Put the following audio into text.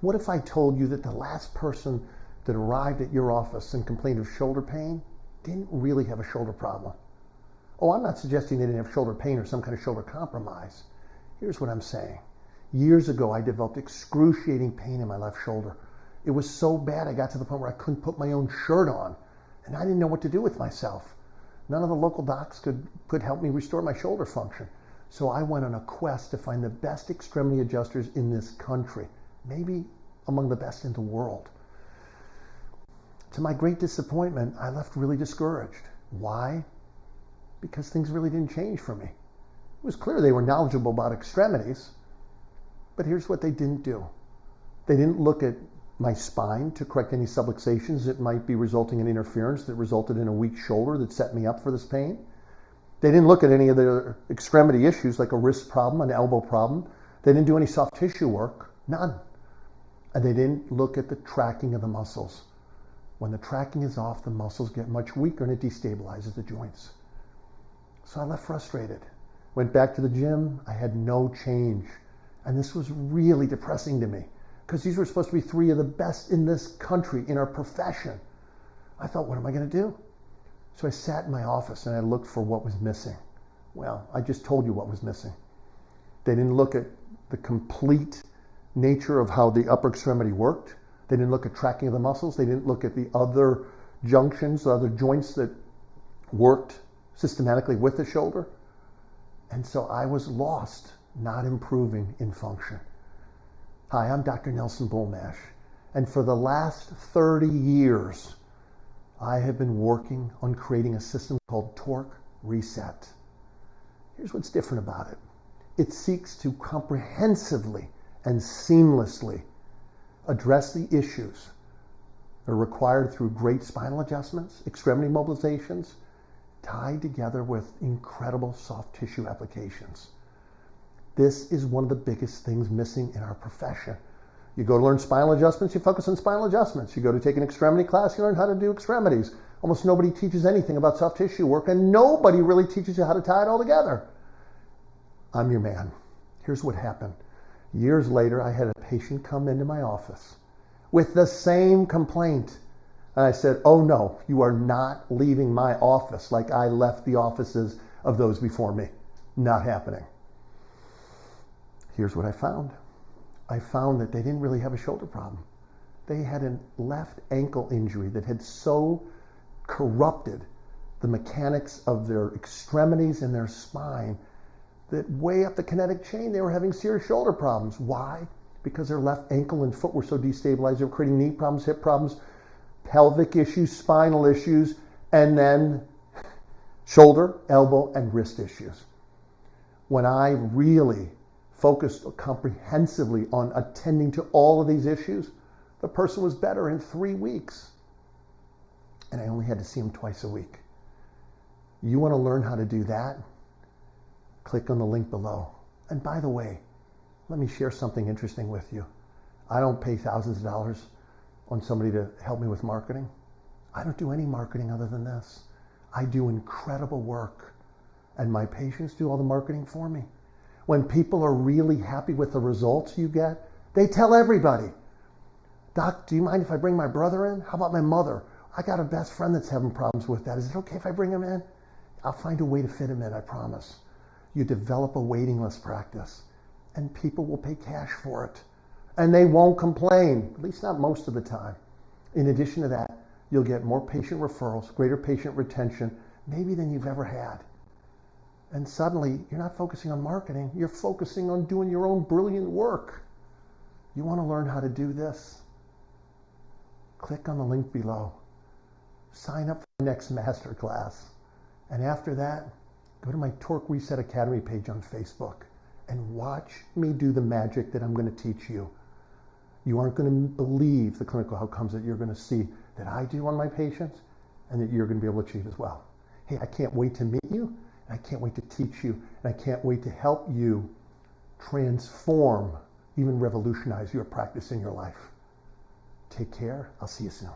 What if I told you that the last person that arrived at your office and complained of shoulder pain didn't really have a shoulder problem? Oh, I'm not suggesting they didn't have shoulder pain or some kind of shoulder compromise. Here's what I'm saying. Years ago, I developed excruciating pain in my left shoulder. It was so bad I got to the point where I couldn't put my own shirt on, and I didn't know what to do with myself. None of the local docs could help me restore my shoulder function. So I went on a quest to find the best extremity adjusters in this country, maybe among the best in the world. To my great disappointment, I left really discouraged. Why? Because things really didn't change for me. It was clear they were knowledgeable about extremities, but here's what they didn't do. They didn't look at my spine to correct any subluxations that might be resulting in interference that resulted in a weak shoulder that set me up for this pain. They didn't look at any of the extremity issues like a wrist problem, an elbow problem. They didn't do any soft tissue work, none. And they didn't look at the tracking of the muscles. When the tracking is off, the muscles get much weaker and it destabilizes the joints. So I left frustrated. Went back to the gym, I had no change. And this was really depressing to me because these were supposed to be three of the best in this country, in our profession. I thought, what am I going to do? So I sat in my office and I looked for what was missing. Well, I just told you what was missing. They didn't look at the complete nature of how the upper extremity worked. They didn't look at tracking of the muscles. They didn't look at the other junctions, the other joints that worked systematically with the shoulder. And so I was lost, not improving in function. Hi, I'm Dr. Nelson Bulmash, and for the last 30 years, I have been working on creating a system called Torque Reset. Here's what's different about it. It seeks to comprehensively and seamlessly address the issues that are required through great spinal adjustments, extremity mobilizations, tied together with incredible soft tissue applications. This is one of the biggest things missing in our profession. You go to learn spinal adjustments, you focus on spinal adjustments. You go to take an extremity class, you learn how to do extremities. Almost nobody teaches anything about soft tissue work, and nobody really teaches you how to tie it all together. I'm your man. Here's what happened. Years later, I had a patient come into my office with the same complaint. And I said, oh no, you are not leaving my office like I left the offices of those before me. Not happening. Here's what I found. I found that they didn't really have a shoulder problem. They had a left ankle injury that had so corrupted the mechanics of their extremities and their spine that way up the kinetic chain, they were having serious shoulder problems. Why? Because their left ankle and foot were so destabilized. They were creating knee problems, hip problems, pelvic issues, spinal issues, and then shoulder, elbow, and wrist issues. When I really focused comprehensively on attending to all of these issues, the person was better in 3 weeks. And I only had to see him twice a week. You want to learn how to do that? Click on the link below. And by the way, let me share something interesting with you. I don't pay thousands of dollars on somebody to help me with marketing. I don't do any marketing other than this. I do incredible work, and my patients do all the marketing for me. When people are really happy with the results you get, they tell everybody. Doc, do you mind if I bring my brother in? How about my mother? I got a best friend that's having problems with that. Is it okay if I bring him in? I'll find a way to fit him in, I promise. You develop a waiting list practice, and people will pay cash for it. And they won't complain, at least not most of the time. In addition to that, you'll get more patient referrals, greater patient retention, maybe than you've ever had. And suddenly, you're not focusing on marketing, you're focusing on doing your own brilliant work. You want to learn how to do this? Click on the link below. Sign up for the next masterclass. And after that, go to my Torque Reset Academy page on Facebook and watch me do the magic that I'm going to teach you. You aren't going to believe the clinical outcomes that you're going to see that I do on my patients and that you're going to be able to achieve as well. Hey, I can't wait to meet you. I can't wait to teach you, and I can't wait to help you transform, even revolutionize your practice in your life. Take care. I'll see you soon.